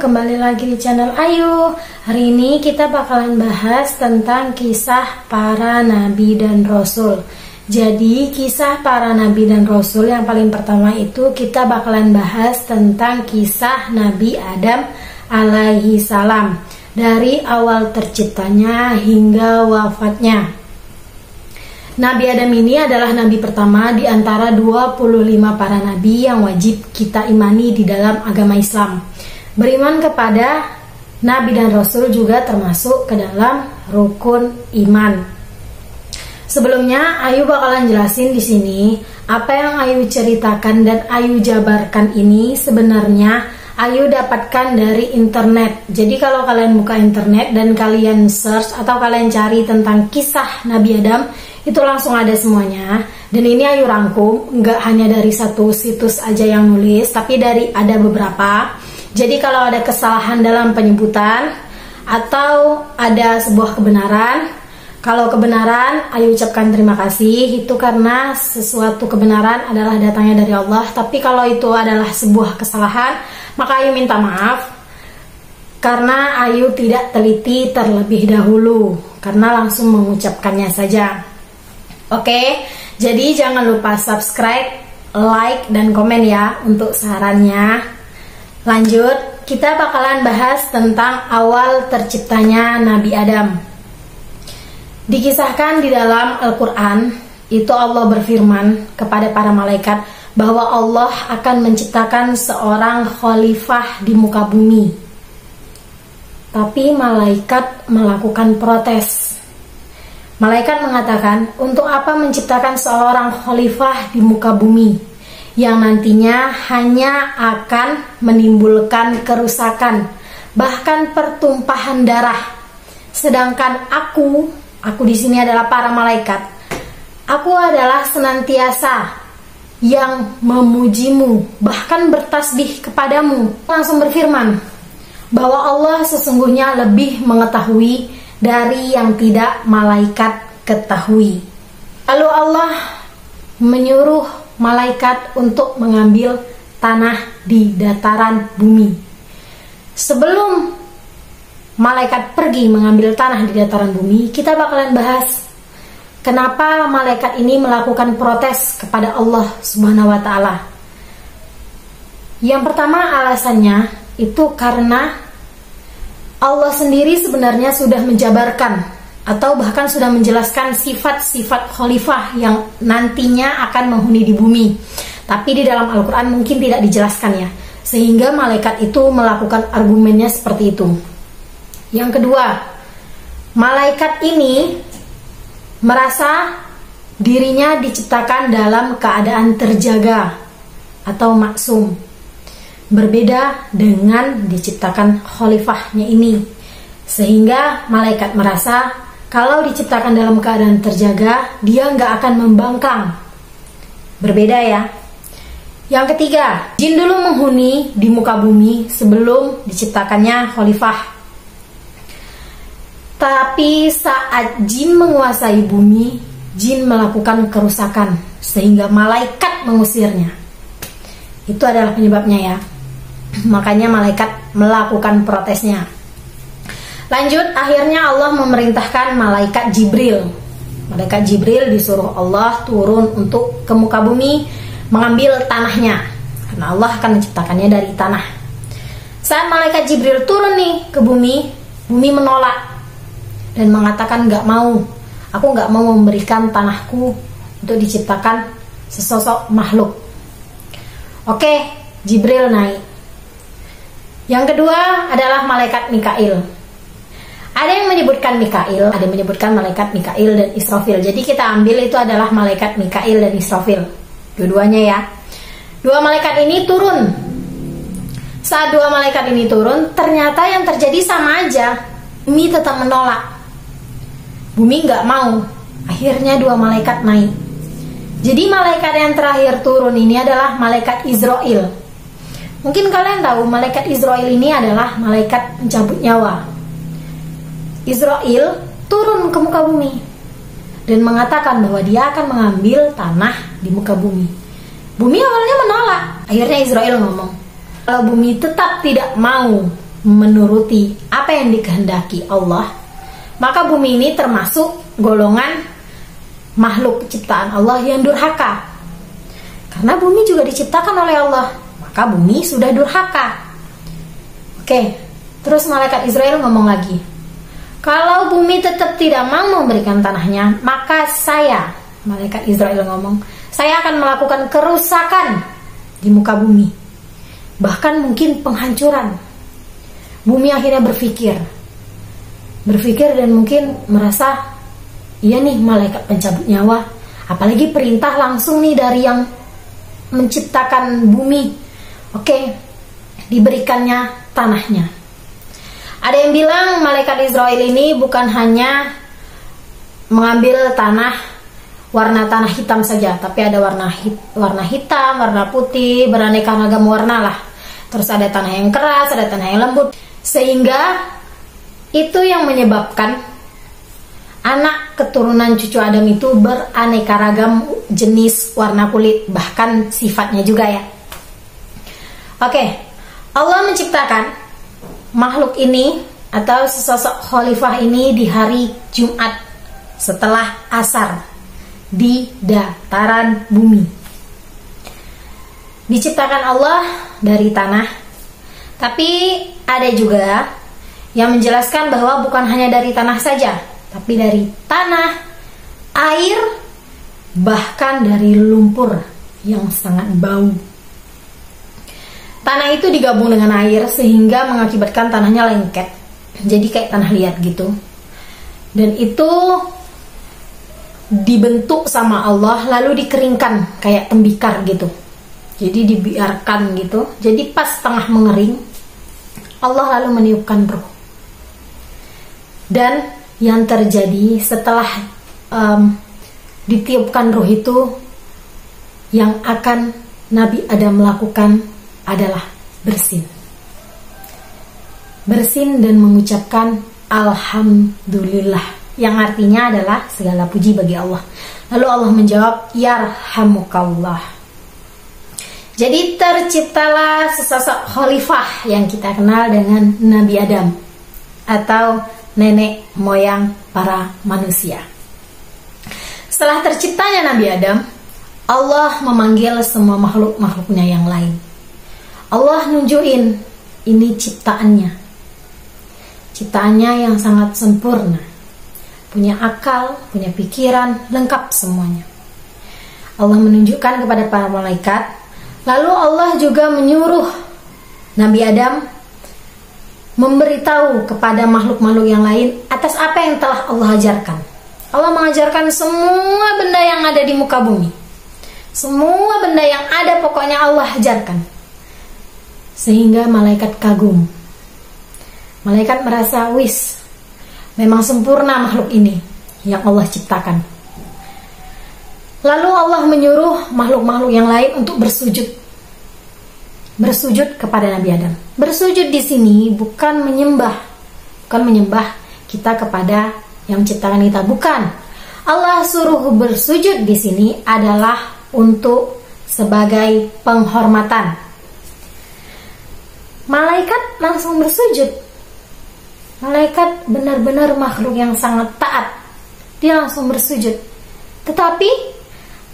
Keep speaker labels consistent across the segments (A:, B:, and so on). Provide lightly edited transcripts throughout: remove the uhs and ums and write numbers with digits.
A: kembali lagi di channel Ayu. Hari ini kita bakalan bahas tentang kisah para nabi dan rasul. Jadi kisah para nabi dan rasul yang paling pertama itu kita bakalan bahas tentang kisah Nabi Adam alaihi salam, dari awal terciptanya hingga wafatnya. Nabi Adam ini adalah nabi pertama di antara 25 para nabi yang wajib kita imani di dalam agama Islam. Beriman kepada nabi dan rasul juga termasuk ke dalam rukun iman. Sebelumnya Ayu bakalan jelasin di sini apa yang Ayu ceritakan dan Ayu jabarkan ini sebenarnya Ayu dapatkan dari internet. Jadi kalau kalian buka internet dan kalian search atau kalian cari tentang kisah Nabi Adam, itu langsung ada semuanya. Dan ini Ayu rangkum, nggak hanya dari satu situs aja yang nulis, tapi ada beberapa. Jadi kalau ada kesalahan dalam penyebutan atau ada sebuah kebenaran, kalau kebenaran Ayu ucapkan terima kasih, itu karena sesuatu kebenaran adalah datangnya dari Allah. Tapi kalau itu adalah sebuah kesalahan, maka Ayu minta maaf karena Ayu tidak teliti terlebih dahulu, karena langsung mengucapkannya saja. Oke, jadi jangan lupa subscribe, like, dan komen ya untuk sarannya. Lanjut, kita bakalan bahas tentang awal terciptanya Nabi Adam. Dikisahkan di dalam Al-Quran, itu Allah berfirman kepada para malaikat bahwa Allah akan menciptakan seorang khalifah di muka bumi. Tapi malaikat melakukan protes. Malaikat mengatakan, untuk apa menciptakan seorang khalifah di muka bumi yang nantinya hanya akan menimbulkan kerusakan, bahkan pertumpahan darah. Sedangkan aku di sini adalah para malaikat. Aku adalah senantiasa yang memujimu, bahkan bertasbih kepadamu. Langsung berfirman bahwa Allah sesungguhnya lebih mengetahui dari yang tidak malaikat ketahui. Lalu Allah menyuruh malaikat untuk mengambil tanah di dataran bumi. Sebelum malaikat pergi mengambil tanah di dataran bumi, kita bakalan bahas kenapa malaikat ini melakukan protes kepada Allah Subhanahu wa Ta'ala. Yang pertama alasannya itu karena Allah sendiri sebenarnya sudah menjabarkan atau bahkan sudah menjelaskan sifat-sifat khalifah yang nantinya akan menghuni di bumi. Tapi di dalam Al-Quran mungkin tidak dijelaskan ya, sehingga malaikat itu melakukan argumennya seperti itu. Yang kedua, malaikat ini merasa dirinya diciptakan dalam keadaan terjaga atau maksum, berbeda dengan diciptakan khalifahnya ini. Sehingga malaikat merasa kalau diciptakan dalam keadaan terjaga, dia nggak akan membangkang. Berbeda ya. Yang ketiga, jin dulu menghuni di muka bumi sebelum diciptakannya khalifah. Tapi saat jin menguasai bumi, jin melakukan kerusakan sehingga malaikat mengusirnya. Itu adalah penyebabnya ya. Makanya malaikat melakukan protesnya. Lanjut, akhirnya Allah memerintahkan malaikat Jibril. Malaikat Jibril disuruh Allah turun untuk ke muka bumi mengambil tanahnya, karena Allah akan menciptakannya dari tanah. Saat malaikat Jibril turun nih ke bumi, bumi menolak dan mengatakan nggak mau. Aku nggak mau memberikan tanahku untuk diciptakan sesosok makhluk. Oke, Jibril naik. Yang kedua adalah malaikat Mikail. Ada yang menyebutkan Mikail, ada yang menyebutkan malaikat Mikail dan Israfil. Jadi kita ambil itu adalah malaikat Mikail dan Israfil, dua-duanya ya. Dua malaikat ini turun. Saat dua malaikat ini turun, ternyata yang terjadi sama aja. Bumi tetap menolak. Bumi nggak mau. Akhirnya dua malaikat naik. Jadi malaikat yang terakhir turun ini adalah malaikat Israel. Mungkin kalian tahu malaikat Israel ini adalah malaikat pencabut nyawa. Israel turun ke muka bumi dan mengatakan bahwa dia akan mengambil tanah di muka bumi. Bumi awalnya menolak. Akhirnya Israel ngomong, kalau bumi tetap tidak mau menuruti apa yang dikehendaki Allah, maka bumi ini termasuk golongan makhluk ciptaan Allah yang durhaka. Karena bumi juga diciptakan oleh Allah, maka bumi sudah durhaka. Oke, terus malaikat Israel ngomong lagi, kalau bumi tetap tidak mau memberikan tanahnya, maka saya, malaikat Israel ngomong, saya akan melakukan kerusakan di muka bumi, bahkan mungkin penghancuran. Bumi akhirnya berpikir dan mungkin merasa, iya nih malaikat pencabut nyawa, apalagi perintah langsung nih dari yang menciptakan bumi. Oke, diberikannya tanahnya. Ada yang bilang malaikat Israel ini bukan hanya mengambil warna tanah hitam saja, tapi ada warna hitam, warna putih, beraneka ragam warna lah. Terus ada tanah yang keras, ada tanah yang lembut, sehingga itu yang menyebabkan anak keturunan cucu Adam itu beraneka ragam jenis warna kulit, bahkan sifatnya juga ya. Oke, Allah menciptakan makhluk ini atau sesosok khalifah ini di hari Jumat setelah asar di dataran bumi. Diciptakan Allah dari tanah, tapi ada juga yang menjelaskan bahwa bukan hanya dari tanah saja, tapi dari tanah, air, bahkan dari lumpur yang sangat bau. Tanah itu digabung dengan air sehingga mengakibatkan tanahnya lengket, jadi kayak tanah liat gitu. Dan itu dibentuk sama Allah lalu dikeringkan kayak tembikar gitu. Jadi dibiarkan gitu. Jadi pas tengah mengering, Allah lalu meniupkan ruh. Dan yang terjadi setelah ditiupkan ruh itu, yang akan Nabi Adam lakukan adalah bersin dan mengucapkan Alhamdulillah, yang artinya adalah segala puji bagi Allah. Lalu Allah menjawab, Yarhamukallah. Jadi terciptalah sesosok khalifah yang kita kenal dengan Nabi Adam atau nenek moyang para manusia. Setelah terciptanya Nabi Adam, Allah memanggil semua makhluk-makhluknya yang lain. Allah nunjukin ini ciptaannya yang sangat sempurna, punya akal, punya pikiran, lengkap semuanya. Allah menunjukkan kepada para malaikat. Lalu Allah juga menyuruh Nabi Adam memberitahu kepada makhluk-makhluk yang lain atas apa yang telah Allah ajarkan. Allah mengajarkan semua benda yang ada di muka bumi, semua benda yang ada pokoknya Allah ajarkan. Sehingga malaikat kagum. Malaikat merasa, wis, memang sempurna makhluk ini yang Allah ciptakan. Lalu Allah menyuruh makhluk-makhluk yang lain untuk bersujud kepada Nabi Adam. Bersujud di sini bukan menyembah kita kepada yang menciptakan kita, bukan. Allah suruh bersujud di sini adalah untuk sebagai penghormatan. Malaikat langsung bersujud. Malaikat benar-benar makhluk yang sangat taat. Dia langsung bersujud. Tetapi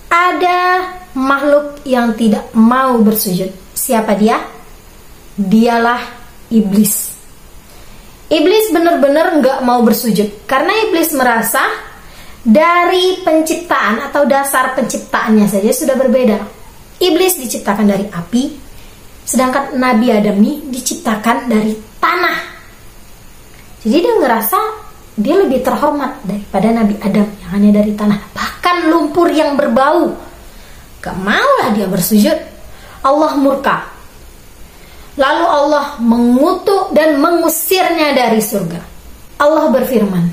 A: ada makhluk yang tidak mau bersujud. Siapa dia? Dialah iblis. Iblis benar-benar nggak mau bersujud karena iblis merasa dari penciptaan atau dasar penciptaannya saja sudah berbeda. Iblis diciptakan dari api, sedangkan Nabi Adam ini diciptakan dari tanah. Jadi dia ngerasa dia lebih terhormat daripada Nabi Adam yang hanya dari tanah. Bahkan lumpur yang berbau, gak maulah dia bersujud. Allah murka. Lalu Allah mengutuk dan mengusirnya dari surga. Allah berfirman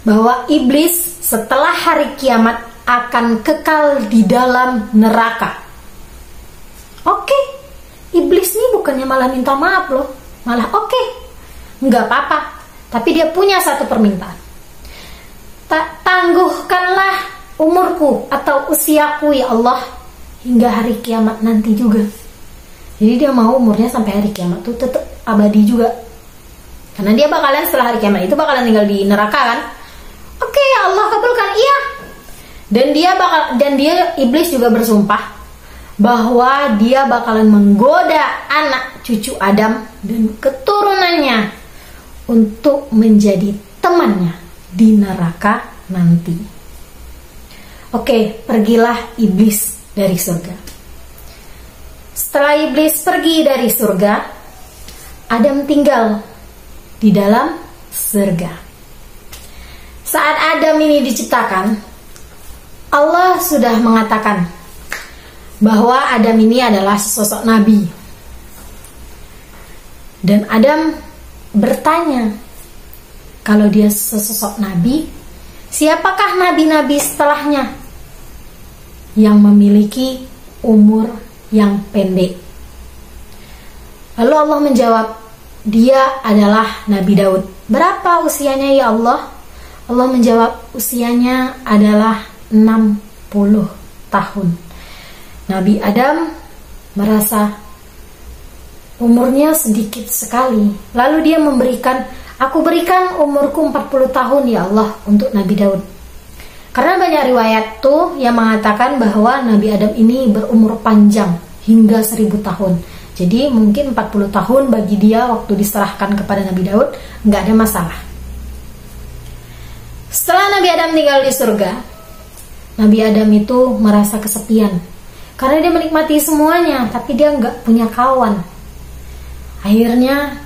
A: bahwa iblis setelah hari kiamat akan kekal di dalam neraka. Oke. Iblis ini bukannya malah minta maaf loh, malah oke, nggak apa-apa. Tapi dia punya satu permintaan. Tangguhkanlah umurku atau usiaku ya Allah hingga hari kiamat nanti juga. Jadi dia mau umurnya sampai hari kiamat tuh tetap abadi juga. Karena dia bakalan setelah hari kiamat itu bakalan tinggal di neraka kan. Oke, Allah kabulkan, iya. Dan dia iblis juga bersumpah bahwa dia bakalan menggoda anak cucu Adam dan keturunannya untuk menjadi temannya di neraka nanti. Oke, pergilah iblis dari surga. Setelah iblis pergi dari surga, Adam tinggal di dalam surga. Saat Adam ini diciptakan, Allah sudah mengatakan bahwa Adam ini adalah sesosok nabi. Dan Adam bertanya, kalau dia sesosok nabi, siapakah nabi-nabi setelahnya yang memiliki umur yang pendek? Lalu Allah menjawab, dia adalah Nabi Daud. Berapa usianya ya Allah? Allah menjawab, usianya adalah 60 tahun. Nabi Adam merasa umurnya sedikit sekali. Lalu dia memberikan, aku berikan umurku 40 tahun ya Allah untuk Nabi Daud. Karena banyak riwayat tuh yang mengatakan bahwa Nabi Adam ini berumur panjang hingga 1000 tahun. Jadi mungkin 40 tahun bagi dia waktu diserahkan kepada Nabi Daud nggak ada masalah. Setelah Nabi Adam tinggal di surga, Nabi Adam itu merasa kesepian. Karena dia menikmati semuanya, tapi dia nggak punya kawan. Akhirnya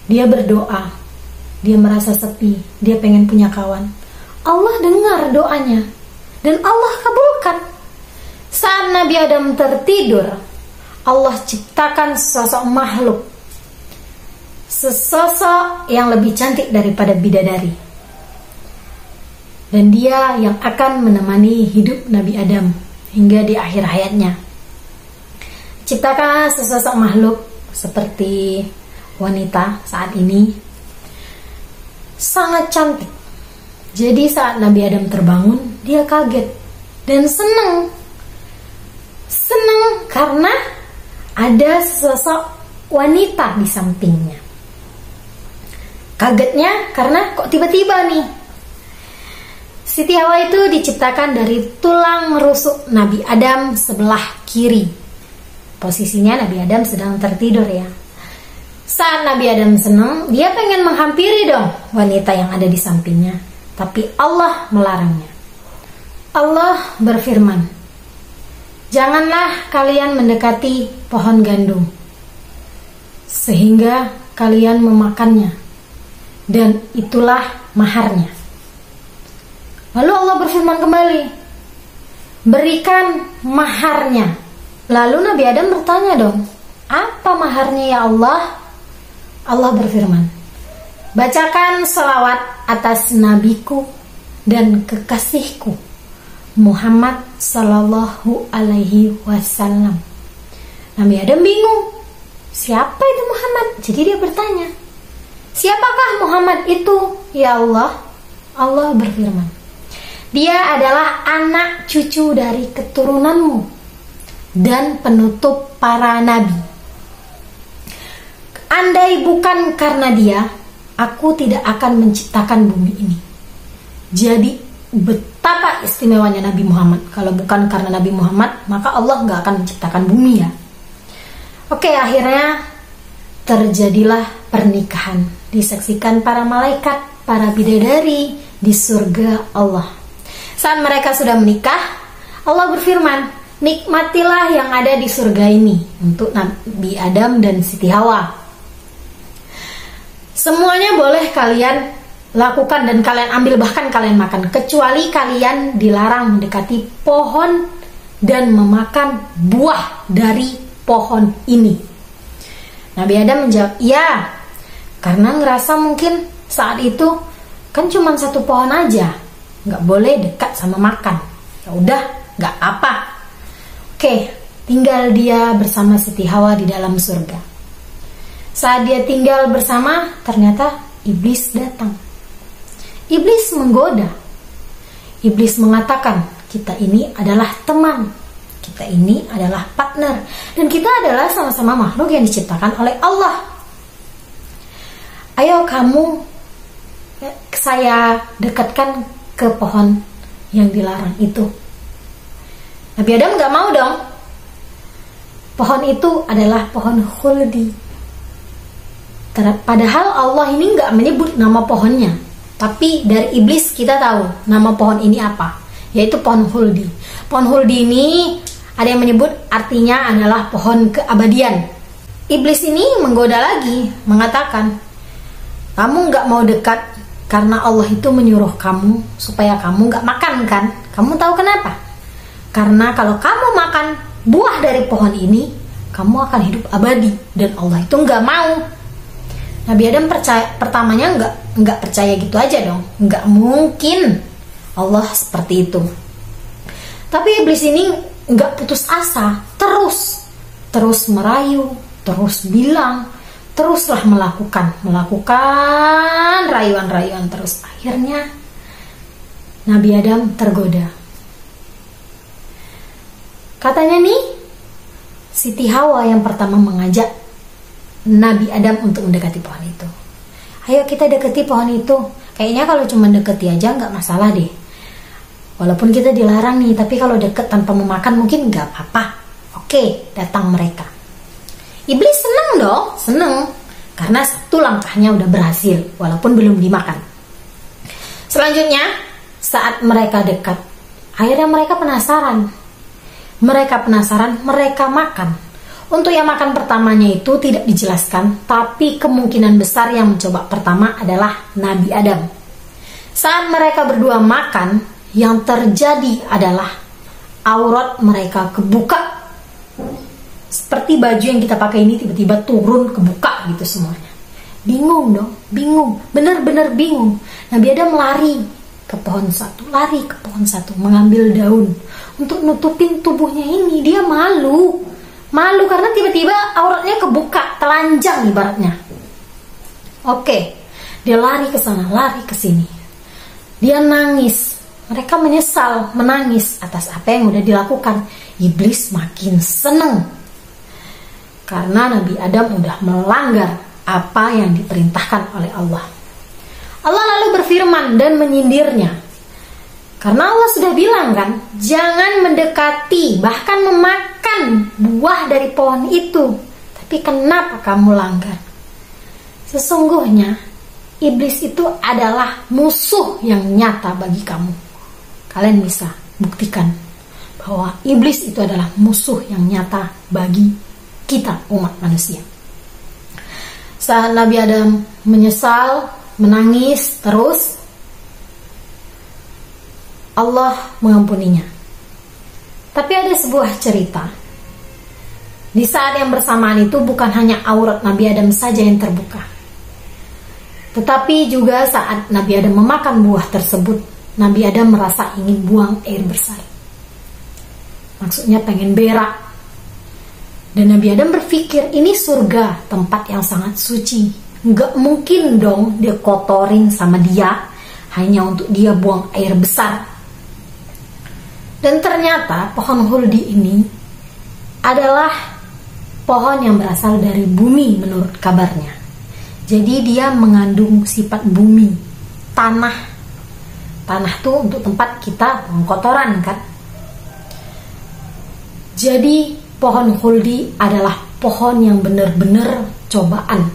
A: dia berdoa, dia merasa sepi, dia pengen punya kawan. Allah dengar doanya dan Allah kabulkan. Saat Nabi Adam tertidur, Allah ciptakan sesosok makhluk, sesosok yang lebih cantik daripada bidadari, dan dia yang akan menemani hidup Nabi Adam hingga di akhir hayatnya. Ciptakan sesosok makhluk seperti wanita saat ini, sangat cantik. Jadi saat Nabi Adam terbangun, dia kaget dan senang karena ada sosok wanita di sampingnya. Kagetnya karena kok tiba-tiba nih. Siti Hawa itu diciptakan dari tulang rusuk Nabi Adam sebelah kiri. Posisinya Nabi Adam sedang tertidur ya. Saat Nabi Adam senang, dia pengen menghampiri dong wanita yang ada di sampingnya. Tapi Allah melarangnya. Allah berfirman, janganlah kalian mendekati pohon gandum sehingga kalian memakannya, dan itulah maharnya. Lalu Allah berfirman kembali, berikan maharnya. Lalu Nabi Adam bertanya dong, apa maharnya ya Allah? Allah berfirman, bacakan selawat atas nabiku dan kekasihku Muhammad sallallahu alaihi wasallam. Nabi Adam bingung, siapa itu Muhammad? Jadi dia bertanya, siapakah Muhammad itu ya Allah? Allah berfirman, dia adalah anak cucu dari keturunanmu dan penutup para nabi. Andai bukan karena dia, aku tidak akan menciptakan bumi ini. Jadi betapa istimewanya Nabi Muhammad. Kalau bukan karena Nabi Muhammad, maka Allah nggak akan menciptakan bumi ya. Oke, akhirnya terjadilah pernikahan. Disaksikan para malaikat, para bidadari di surga Allah. Saat mereka sudah menikah, Allah berfirman, nikmatilah yang ada di surga ini untuk Nabi Adam dan Siti Hawa. Semuanya boleh kalian lakukan dan kalian ambil, bahkan kalian makan, kecuali kalian dilarang mendekati pohon dan memakan buah dari pohon ini. Nabi Adam menjawab, iya, karena ngerasa mungkin saat itu kan cuma satu pohon aja, nggak boleh dekat sama makan. Ya udah, nggak apa. Oke, tinggal dia bersama Siti Hawa di dalam surga. Saat dia tinggal bersama, ternyata iblis datang. Iblis menggoda. Iblis mengatakan, kita ini adalah teman. kita ini adalah partner. Dan kita adalah sama-sama makhluk yang diciptakan oleh Allah. Ayo kamu, saya dekatkan ke pohon yang dilarang itu. Nabi Adam gak mau dong. Pohon itu adalah pohon khuldi. Padahal Allah ini gak menyebut nama pohonnya. Tapi dari iblis kita tahu nama pohon ini apa, yaitu pohon khuldi. Pohon khuldi ini ada yang menyebut artinya adalah pohon keabadian. Iblis ini menggoda lagi, mengatakan, kamu gak mau dekat karena Allah itu menyuruh kamu supaya kamu gak makan kan? Kamu tahu kenapa? Karena kalau kamu makan buah dari pohon ini, kamu akan hidup abadi, dan Allah itu gak mau. Nabi Adam pertamanya nggak percaya gitu aja dong, nggak mungkin Allah seperti itu. Tapi iblis ini nggak putus asa, terus merayu, terus bilang, teruslah melakukan rayuan terus. Akhirnya Nabi Adam tergoda. Katanya nih, Siti Hawa yang pertama mengajak Nabi Adam untuk mendekati pohon itu. Ayo kita dekati pohon itu. Kayaknya kalau cuma deketi aja nggak masalah deh. Walaupun kita dilarang nih, tapi kalau deket tanpa memakan mungkin nggak apa-apa. Oke, datang mereka. Iblis seneng dong, seneng. Karena satu langkahnya udah berhasil, walaupun belum dimakan. Selanjutnya, saat mereka dekat, akhirnya mereka penasaran. Mereka makan. Untuk yang makan pertamanya itu tidak dijelaskan, tapi kemungkinan besar yang mencoba pertama adalah Nabi Adam. Saat mereka berdua makan, yang terjadi adalah aurat mereka kebuka. Seperti baju yang kita pakai ini tiba-tiba turun kebuka gitu semuanya. Bingung dong, bingung, benar-benar bingung. Nabi Adam lari ke pohon satu, mengambil daun untuk nutupin tubuhnya ini. Dia malu karena tiba-tiba auratnya kebuka, telanjang ibaratnya. Oke, dia lari ke sana, lari ke sini. Dia nangis. Mereka menyesal, menangis atas apa yang udah dilakukan. Iblis makin seneng karena Nabi Adam udah melanggar apa yang diperintahkan oleh Allah. Allah lalu berfirman dan menyindirnya. Karena Allah sudah bilang kan, jangan mendekati, bahkan memakan buah dari pohon itu. Tapi kenapa kamu langgar? Sesungguhnya iblis itu adalah musuh yang nyata bagi kamu. Kalian bisa buktikan bahwa iblis itu adalah musuh yang nyata bagi kita umat manusia. Saat Nabi Adam menyesal, menangis terus, Allah mengampuninya. Tapi ada sebuah cerita. Di saat yang bersamaan itu bukan hanya aurat Nabi Adam saja yang terbuka, tetapi juga saat Nabi Adam memakan buah tersebut, Nabi Adam merasa ingin buang air besar. Maksudnya pengen berak. Dan Nabi Adam berpikir, ini surga, tempat yang sangat suci. Nggak mungkin dong dia kotorin sama dia hanya untuk dia buang air besar. Dan ternyata pohon khuldi ini adalah pohon yang berasal dari bumi menurut kabarnya. Jadi dia mengandung sifat bumi, tanah. Tanah tuh untuk tempat kita buang kotoran kan. Jadi pohon khuldi adalah pohon yang benar-benar cobaan.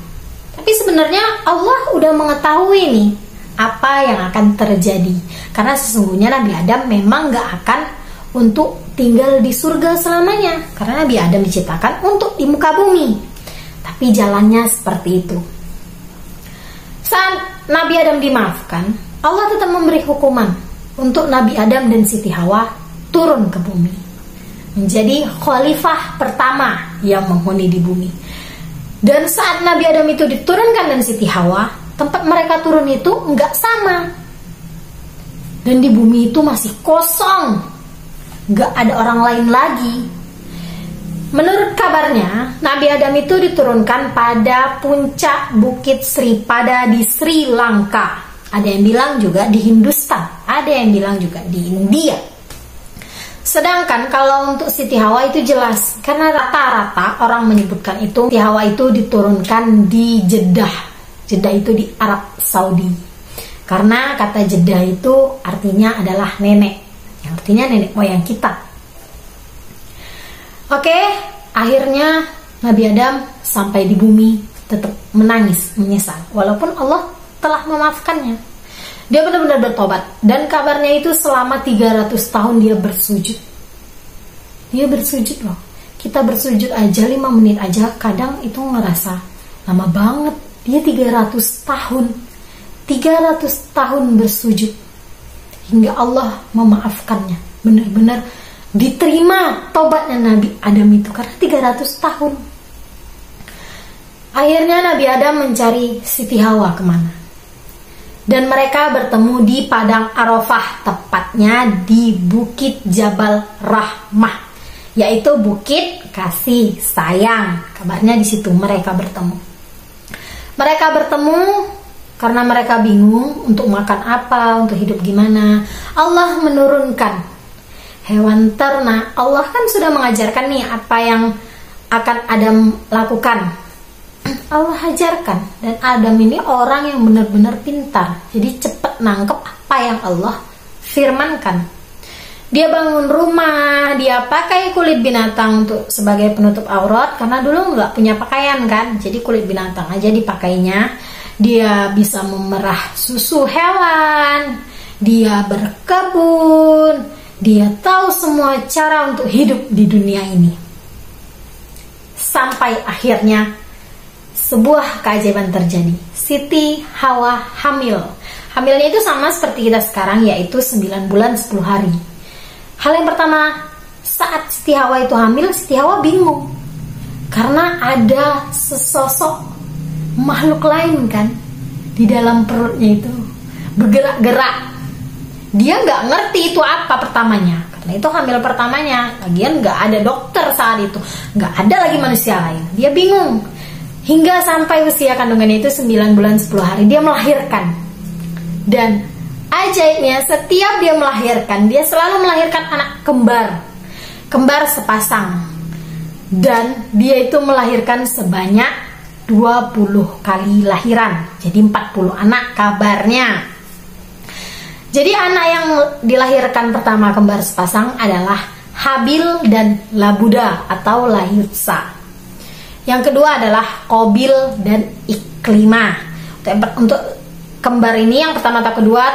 A: Tapi sebenarnya Allah udah mengetahui nih apa yang akan terjadi. Karena sesungguhnya Nabi Adam memang gak akan untuk tinggal di surga selamanya. Karena Nabi Adam diciptakan untuk di muka bumi. Tapi jalannya seperti itu. Saat Nabi Adam dimaafkan, Allah tetap memberi hukuman untuk Nabi Adam dan Siti Hawa turun ke bumi, menjadi khalifah pertama yang menghuni di bumi. Dan saat Nabi Adam itu diturunkan dan Siti Hawa, tempat mereka turun itu nggak sama. Dan di bumi itu masih kosong, nggak ada orang lain lagi. Menurut kabarnya, Nabi Adam itu diturunkan pada puncak Bukit Sri Pada di Sri Lanka. Ada yang bilang juga di Hindustan, ada yang bilang juga di India. Sedangkan kalau untuk Siti Hawa itu jelas, karena rata-rata orang menyebutkan itu Siti Hawa itu diturunkan di Jeddah. Jeddah itu di Arab Saudi. Karena kata Jeddah itu artinya adalah nenek, yang artinya nenek moyang kita. Oke, akhirnya Nabi Adam sampai di bumi tetap menangis, menyesal, walaupun Allah telah memaafkannya. Dia benar-benar bertobat. Dan kabarnya itu selama 300 tahun dia bersujud. Dia bersujud loh. Kita bersujud aja 5 menit aja kadang itu ngerasa lama banget. Dia 300 tahun. 300 tahun bersujud. Hingga Allah memaafkannya. Benar-benar diterima tobatnya Nabi Adam itu. Karena 300 tahun. Akhirnya Nabi Adam mencari Siti Hawa kemana? Dan mereka bertemu di Padang Arafah, tepatnya di Bukit Jabal Rahmah, yaitu Bukit Kasih Sayang. Kabarnya di situ mereka bertemu. Mereka bertemu karena mereka bingung untuk makan apa, untuk hidup gimana. Allah menurunkan hewan ternak. Allah kan sudah mengajarkan nih apa yang akan Adam lakukan. Allah ajarkan, dan Adam ini orang yang benar-benar pintar, jadi cepat nangkep apa yang Allah firmankan. Dia bangun rumah, dia pakai kulit binatang untuk sebagai penutup aurat, karena dulu nggak punya pakaian kan, jadi kulit binatang aja dipakainya. Dia bisa memerah susu hewan, dia berkebun, dia tahu semua cara untuk hidup di dunia ini. Sampai akhirnya sebuah keajaiban terjadi. Siti Hawa hamil. Hamilnya itu sama seperti kita sekarang, yaitu 9 bulan 10 hari. Hal yang pertama, saat Siti Hawa itu hamil, Siti Hawa bingung. Karena ada sesosok makhluk lain kan di dalam perutnya itu, bergerak-gerak. Dia nggak ngerti itu apa pertamanya, karena itu hamil pertamanya. Lagian nggak ada dokter saat itu, nggak ada lagi manusia lain. Dia bingung. Hingga sampai usia kandungannya itu 9 bulan 10 hari dia melahirkan. Dan ajaibnya setiap dia melahirkan, dia selalu melahirkan anak kembar. Kembar sepasang. Dan dia itu melahirkan sebanyak 20 kali lahiran. Jadi 40 anak kabarnya. Jadi anak yang dilahirkan pertama kembar sepasang adalah Habil dan Labuda atau Lahirsa. Yang kedua adalah Qabil dan Iklimah. Untuk kembar ini yang pertama atau kedua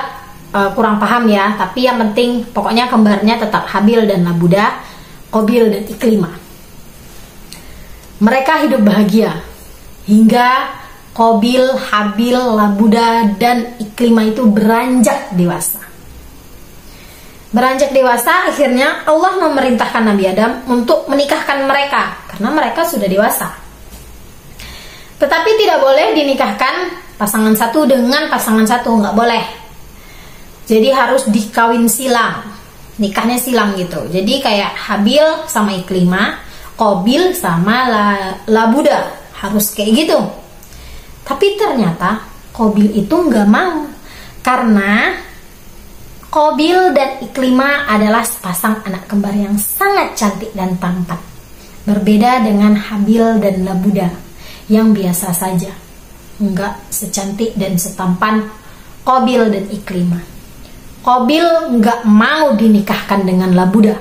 A: kurang paham ya, tapi yang penting pokoknya kembarnya tetap Habil dan Labuda, Qabil dan Iklimah. Mereka hidup bahagia hingga Qabil, Habil, Labuda dan Iklimah itu beranjak dewasa. Beranjak dewasa, akhirnya Allah memerintahkan Nabi Adam untuk menikahkan mereka karena mereka sudah dewasa. Tetapi tidak boleh dinikahkan pasangan satu dengan pasangan satu, nggak boleh. Jadi harus dikawin silang, nikahnya silang gitu. Jadi kayak Habil sama Iklimah, Qabil sama Labuda, harus kayak gitu. Tapi ternyata Qabil itu nggak mau, karena Qabil dan Iklimah adalah sepasang anak kembar yang sangat cantik dan tampan. Berbeda dengan Habil dan Labuda yang biasa saja, enggak secantik dan setampan Qabil dan Iklimah. Qabil enggak mau dinikahkan dengan Labuda.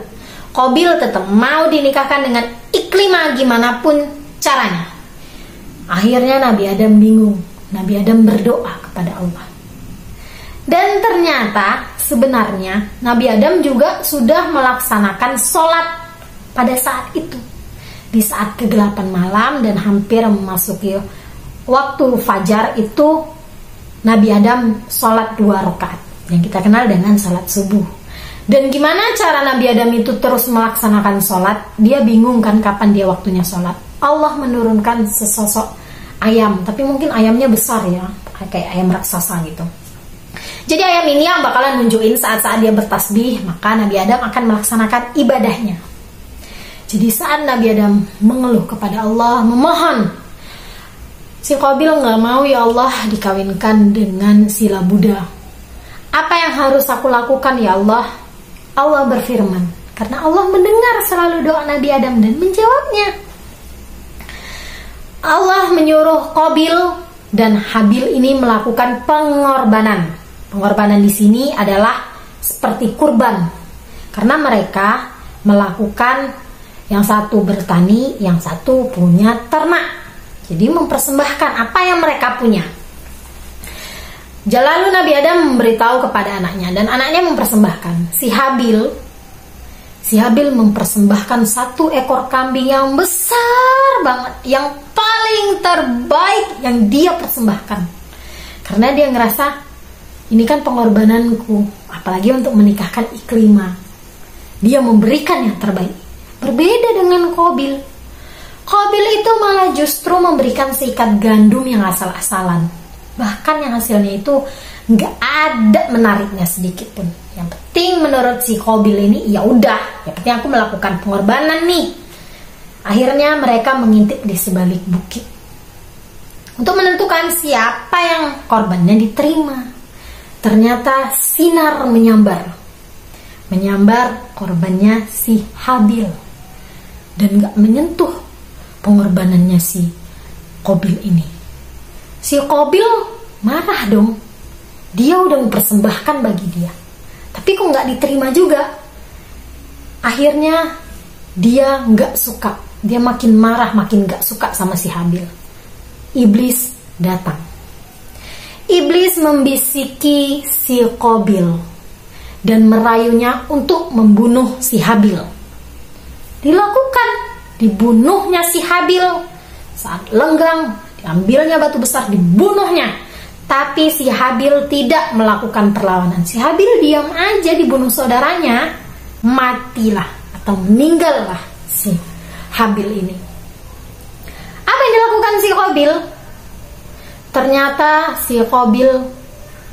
A: Qabil tetap mau dinikahkan dengan Iklimah gimana pun caranya. Akhirnya Nabi Adam bingung. Nabi Adam berdoa kepada Allah. Dan ternyata sebenarnya Nabi Adam juga sudah melaksanakan sholat pada saat itu. Di saat kegelapan malam dan hampir memasuki waktu fajar itu, Nabi Adam sholat 2 rakaat yang kita kenal dengan sholat subuh. Dan gimana cara Nabi Adam itu terus melaksanakan sholat? Dia bingung kan kapan dia waktunya sholat. Allah menurunkan sesosok ayam, tapi mungkin ayamnya besar ya, kayak ayam raksasa gitu. Jadi ayam ini yang bakalan nunjukin saat-saat dia bertasbih, maka Nabi Adam akan melaksanakan ibadahnya. Jadi saat Nabi Adam mengeluh kepada Allah, memohon, si Qabil nggak mau ya Allah dikawinkan dengan si Labuda. Apa yang harus aku lakukan ya Allah? Allah berfirman, Karena Allah mendengar selalu doa Nabi Adam dan menjawabnya. Allah menyuruh Qabil dan Habil ini melakukan pengorbanan. Pengorbanan di sini adalah seperti kurban. Karena mereka melakukan, yang satu bertani, yang satu punya ternak. Jadi mempersembahkan apa yang mereka punya. Lalu Nabi Adam memberitahu kepada anaknya, dan anaknya mempersembahkan. Si Habil mempersembahkan 1 ekor kambing yang besar banget, yang paling terbaik yang dia persembahkan. Karena dia ngerasa, ini kan pengorbananku, apalagi untuk menikahkan Ikrimah. Dia memberikan yang terbaik. Berbeda dengan Qabil. Qabil itu malah justru memberikan seikat gandum yang asal-asalan. Bahkan yang hasilnya itu nggak ada menariknya sedikit pun. Yang penting menurut si Qabil ini, ya udah, yang penting aku melakukan pengorbanan nih. Akhirnya mereka mengintip di sebalik bukit untuk menentukan siapa yang korbannya diterima. Ternyata sinar menyambar korbannya si Habil dan nggak menyentuh pengorbanannya si Qabil ini. Si Qabil marah dong. Dia udah mempersembahkan bagi dia, tapi kok nggak diterima juga. Akhirnya dia nggak suka. Dia makin marah, makin nggak suka sama si Habil. Iblis datang. Iblis membisiki si Qabil dan merayunya untuk membunuh si Habil. Dilakukan, dibunuhnya si Habil. Saat lenggang, diambilnya batu besar, dibunuhnya. Tapi si Habil tidak melakukan perlawanan. Si Habil diam aja, dibunuh saudaranya. Matilah atau meninggallah si Habil ini. Apa yang dilakukan si Qabil? Ternyata si Qabil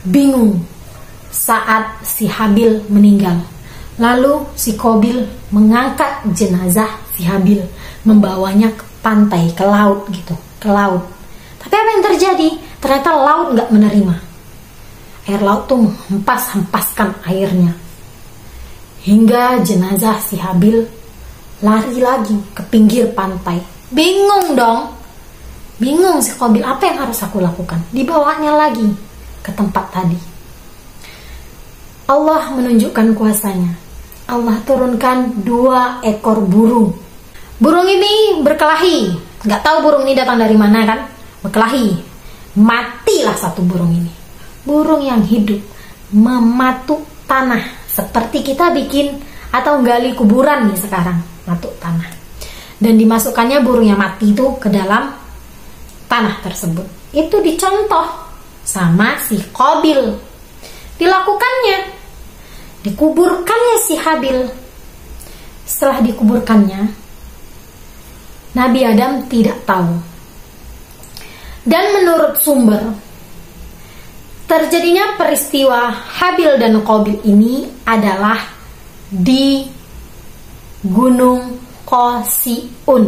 A: bingung saat si Habil meninggal. Lalu si Qabil mengangkat jenazah si Habil, membawanya ke pantai, ke laut gitu, ke laut. Tapi apa yang terjadi? Ternyata laut nggak menerima. Air laut tuh menghempas-hempaskan airnya. Hingga jenazah si Habil lari lagi ke pinggir pantai. Bingung dong. Bingung si Qabil, apa yang harus aku lakukan? Dibawanya lagi ke tempat tadi. Allah menunjukkan kuasanya. Allah turunkan 2 ekor burung. Burung ini berkelahi. Nggak tahu burung ini datang dari mana kan? Berkelahi. Matilah satu burung ini. Burung yang hidup mematuk tanah, seperti kita bikin atau gali kuburan nih sekarang, matuk tanah. Dan dimasukkannya burung yang mati itu ke dalam tanah tersebut. Itu dicontoh sama si Qabil. Dilakukannya, dikuburkannya si Habil. Setelah dikuburkannya, Nabi Adam tidak tahu. Dan menurut sumber, terjadinya peristiwa Habil dan Qabil ini adalah di Gunung Qasiun.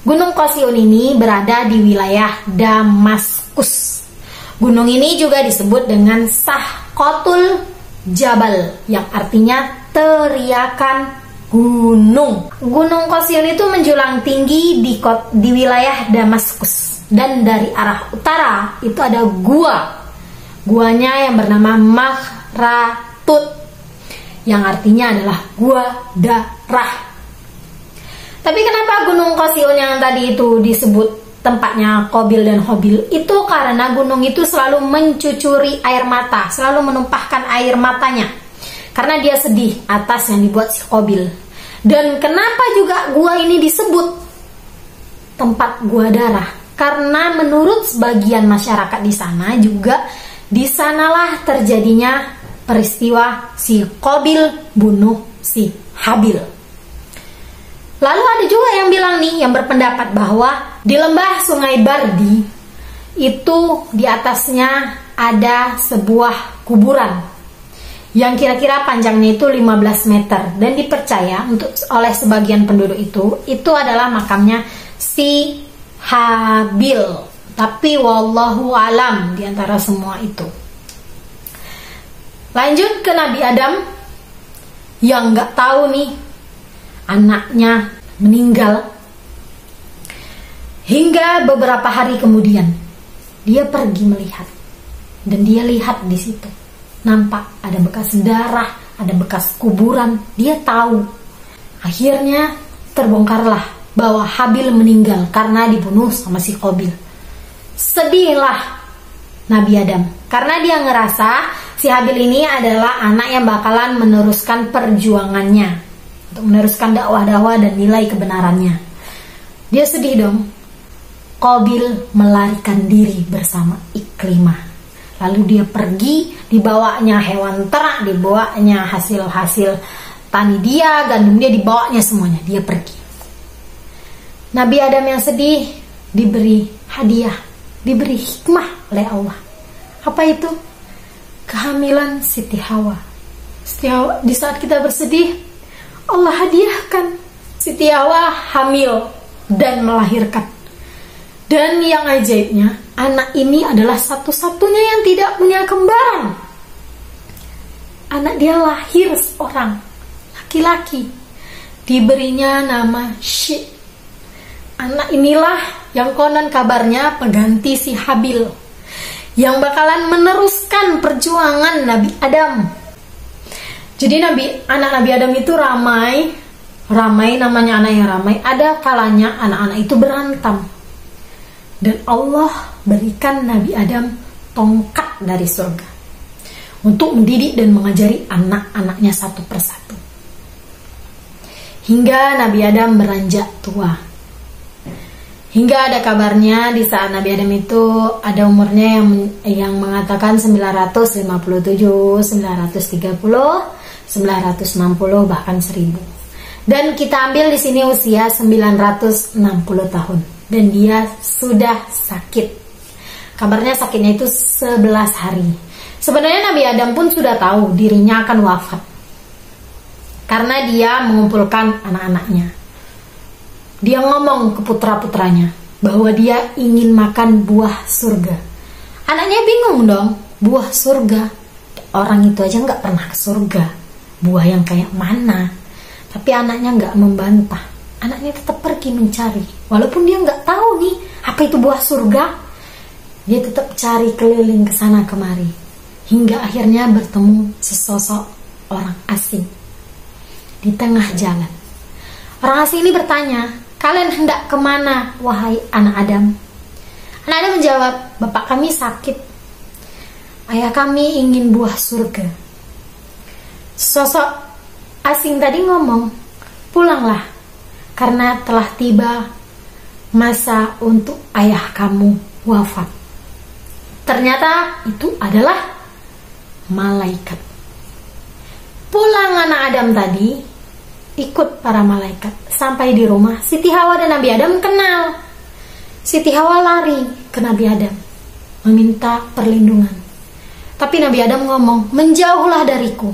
A: Gunung Qasiun ini berada di wilayah Damaskus. Gunung ini juga disebut dengan Sahqatul Jabal, yang artinya teriakan gunung. Gunung Qasiun itu menjulang tinggi di wilayah Damaskus. Dan dari arah utara itu ada guanya yang bernama Mahratut, yang artinya adalah gua darah. Tapi kenapa Gunung Qasiun yang tadi itu disebut tempatnya Qabil dan Habil? Itu karena gunung itu selalu mencucuri air mata, selalu menumpahkan air matanya, karena dia sedih atas yang dibuat si Qabil. Dan kenapa juga gua ini disebut tempat gua darah? Karena menurut sebagian masyarakat di sana juga, di sanalah terjadinya peristiwa si Qabil bunuh si Habil. Lalu ada juga yang bilang nih, yang berpendapat bahwa di lembah Sungai Bardi itu di atasnya ada sebuah kuburan yang kira-kira panjangnya itu 15 meter, dan dipercaya oleh sebagian penduduk itu adalah makamnya si Habil. Tapi wallahu alam di antara semua itu. Lanjut ke Nabi Adam yang nggak tahu nih anaknya meninggal. Hingga beberapa hari kemudian dia pergi melihat, dan dia lihat di situ nampak ada bekas darah, ada bekas kuburan. Dia tahu. Akhirnya terbongkarlah bahwa Habil meninggal karena dibunuh sama si Qabil. Sedihlah Nabi Adam karena dia ngerasa si Habil ini adalah anak yang bakalan meneruskan perjuangannya untuk meneruskan dakwah-dakwah dan nilai kebenarannya. Dia sedih dong. Qabil melarikan diri bersama Ikrimah. Lalu dia pergi, dibawanya hewan ternak, dibawanya hasil-hasil tani dia, gandum dia, dibawanya semuanya. Dia pergi. Nabi Adam yang sedih diberi hadiah, diberi hikmah oleh Allah. Apa itu? Kehamilan Siti Hawa. Siti Hawa, di saat kita bersedih, Allah hadiahkan Siti Hawa hamil dan melahirkan. Dan yang ajaibnya, anak ini adalah satu-satunya yang tidak punya kembaran. Anak dia lahir seorang laki-laki, diberinya nama Syekh. Anak inilah yang konon kabarnya pengganti si Habil, yang bakalan meneruskan perjuangan Nabi Adam. Jadi anak Nabi Adam itu ramai namanya anak yang ramai. Ada kalanya anak-anak itu berantem. Dan Allah berikan Nabi Adam tongkat dari surga untuk mendidik dan mengajari anak-anaknya satu persatu. Hingga Nabi Adam beranjak tua. Hingga ada kabarnya di saat Nabi Adam itu ada umurnya yang mengatakan 957, 930, 960 bahkan 1000. Dan kita ambil di sini usia 960 tahun. Dan dia sudah sakit. Kabarnya sakitnya itu 11 hari. Sebenarnya Nabi Adam pun sudah tahu dirinya akan wafat, karena dia mengumpulkan anak-anaknya. Dia ngomong ke putra-putranya bahwa dia ingin makan buah surga. Anaknya bingung dong, buah surga? Orang itu aja gak pernah ke surga, buah yang kayak mana? Tapi anaknya gak membantah. Anaknya tetap pergi mencari, walaupun dia nggak tahu nih apa itu buah surga. Dia tetap cari keliling ke sana kemari, hingga akhirnya bertemu sesosok orang asing di tengah jalan. Orang asing ini bertanya, kalian hendak kemana wahai anak Adam? Anak Adam menjawab, bapak kami sakit, ayah kami ingin buah surga. Sosok asing tadi ngomong, pulanglah, karena telah tiba masa untuk ayah kamu wafat. Ternyata itu adalah malaikat. Pulang anak Adam tadi ikut para malaikat. Sampai di rumah, Siti Hawa dan Nabi Adam kenal. Siti Hawa lari ke Nabi Adam meminta perlindungan. Tapi Nabi Adam ngomong, menjauhlah dariku,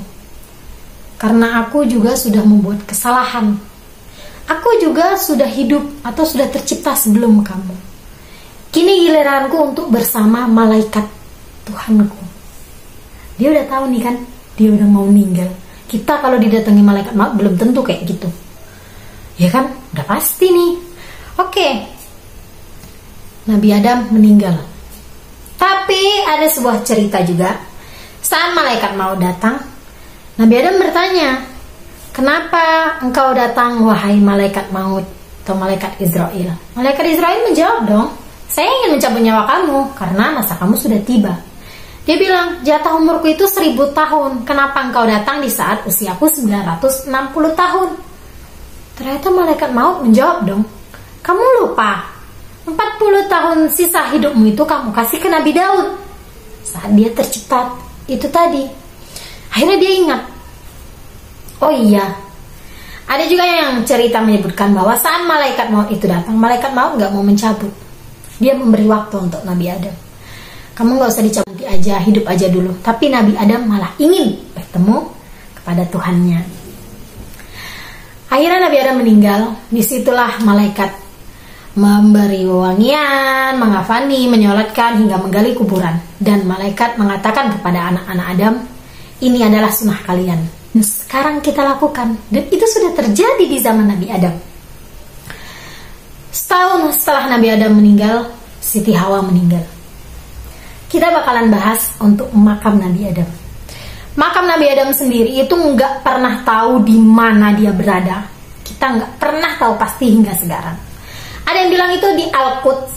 A: karena aku juga sudah membuat kesalahan. Aku juga sudah hidup atau sudah tercipta sebelum kamu. Kini giliranku untuk bersama malaikat Tuhanku. Dia udah tahu nih kan, dia udah mau meninggal. Kita kalau didatangi malaikat maut belum tentu kayak gitu. Ya kan, udah pasti nih. Oke. Nabi Adam meninggal. Tapi ada sebuah cerita juga. Saat malaikat mau datang, Nabi Adam bertanya, kenapa engkau datang wahai malaikat maut atau malaikat Israel? Malaikat Israel menjawab dong, saya ingin mencabut nyawa kamu karena masa kamu sudah tiba. Dia bilang, jatah umurku itu 1000 tahun. Kenapa engkau datang di saat usiaku 960 tahun? Ternyata malaikat maut menjawab dong, kamu lupa 40 tahun sisa hidupmu itu kamu kasih ke Nabi Daud saat dia tercipta itu tadi. Akhirnya dia ingat, oh iya, ada juga yang cerita menyebutkan bahwa saat malaikat maut itu datang, malaikat maut gak mau mencabut. Dia memberi waktu untuk Nabi Adam. Kamu gak usah dicabut aja, hidup aja dulu. Tapi Nabi Adam malah ingin bertemu kepada Tuhannya. Akhirnya Nabi Adam meninggal. Disitulah malaikat memberi wangian, mengafani, menyolatkan hingga menggali kuburan. Dan malaikat mengatakan kepada anak-anak Adam, ini adalah sunnah kalian. Nah, sekarang kita lakukan, dan itu sudah terjadi di zaman Nabi Adam. Setahun setelah Nabi Adam meninggal, Siti Hawa meninggal. Kita bakalan bahas untuk makam Nabi Adam. Makam Nabi Adam sendiri itu nggak pernah tahu di mana dia berada. Kita nggak pernah tahu pasti hingga sekarang. Ada yang bilang itu di Al-Quds.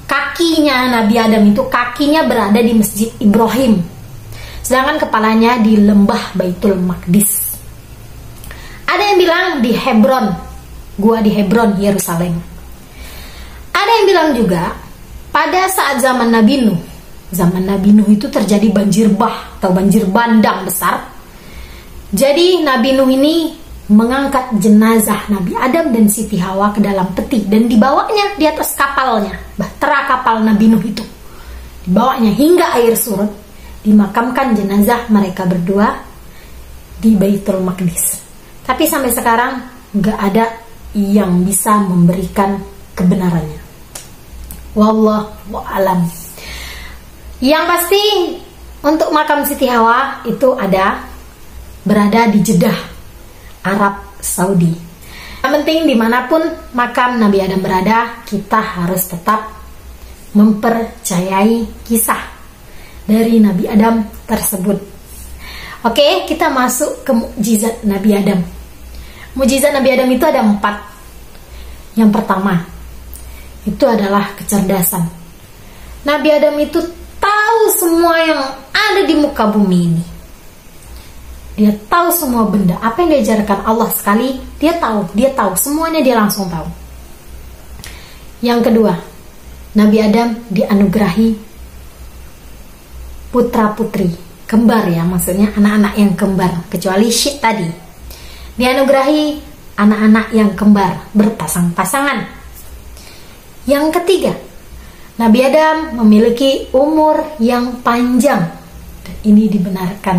A: Kakinya Nabi Adam itu kakinya berada di Masjid Ibrahim, sedangkan kepalanya di lembah Baitul Maqdis. Ada yang bilang di Hebron, gua di Hebron, Yerusalem. Ada yang bilang juga pada saat zaman Nabi Nuh. Zaman Nabi Nuh itu terjadi banjir bah atau banjir bandang besar. Jadi Nabi Nuh ini mengangkat jenazah Nabi Adam dan Siti Hawa ke dalam peti dan dibawanya di atas kapalnya, bahtera kapal Nabi Nuh itu. Dibawanya hingga air surut, dimakamkan jenazah mereka berdua di Baitul Maqdis. Tapi sampai sekarang nggak ada yang bisa memberikan kebenarannya. Wallahu a'lam. Yang pasti untuk makam Siti Hawa itu berada di Jeddah, Arab Saudi. Yang penting dimanapun makam Nabi Adam berada, kita harus tetap mempercayai kisah dari Nabi Adam tersebut. Oke, kita masuk ke mukjizat Nabi Adam. Mukjizat Nabi Adam itu ada 4. Yang pertama, itu adalah kecerdasan. Nabi Adam itu tahu semua yang ada di muka bumi ini. Dia tahu semua benda. Apa yang diajarkan Allah sekali, dia tahu semuanya, dia langsung tahu. Yang kedua, Nabi Adam dianugerahi putra-putri, kembar ya, maksudnya anak-anak yang kembar, kecuali Syed tadi. Dianugerahi anak-anak yang kembar, berpasang-pasangan. Yang ketiga, Nabi Adam memiliki umur yang panjang. Dan ini dibenarkan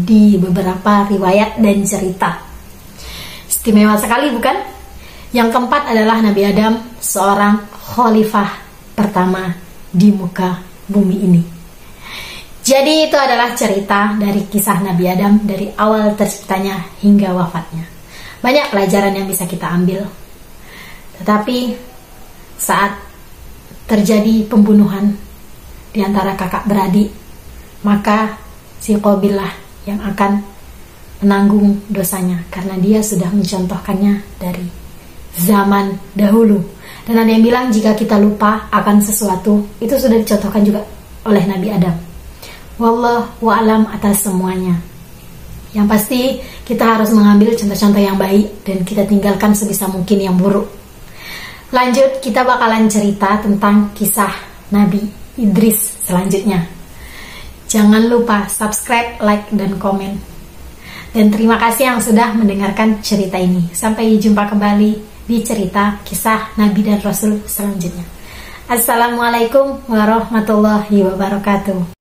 A: di beberapa riwayat dan cerita. Istimewa sekali bukan? Yang keempat adalah Nabi Adam seorang khalifah pertama di muka bumi ini. Jadi itu adalah cerita dari kisah Nabi Adam dari awal terciptanya hingga wafatnya. Banyak pelajaran yang bisa kita ambil. Tetapi saat terjadi pembunuhan di antara kakak beradik, maka si Qabilah yang akan menanggung dosanya karena dia sudah mencontohkannya dari zaman dahulu. Dan ada yang bilang jika kita lupa akan sesuatu, itu sudah dicontohkan juga oleh Nabi Adam. Wallahu a'lam atas semuanya. Yang pasti kita harus mengambil contoh-contoh yang baik dan kita tinggalkan sebisa mungkin yang buruk. Lanjut, kita bakalan cerita tentang kisah Nabi Idris selanjutnya. Jangan lupa subscribe, like, dan komen. Dan terima kasih yang sudah mendengarkan cerita ini. Sampai jumpa kembali di cerita kisah Nabi dan Rasul selanjutnya. Assalamualaikum warahmatullahi wabarakatuh.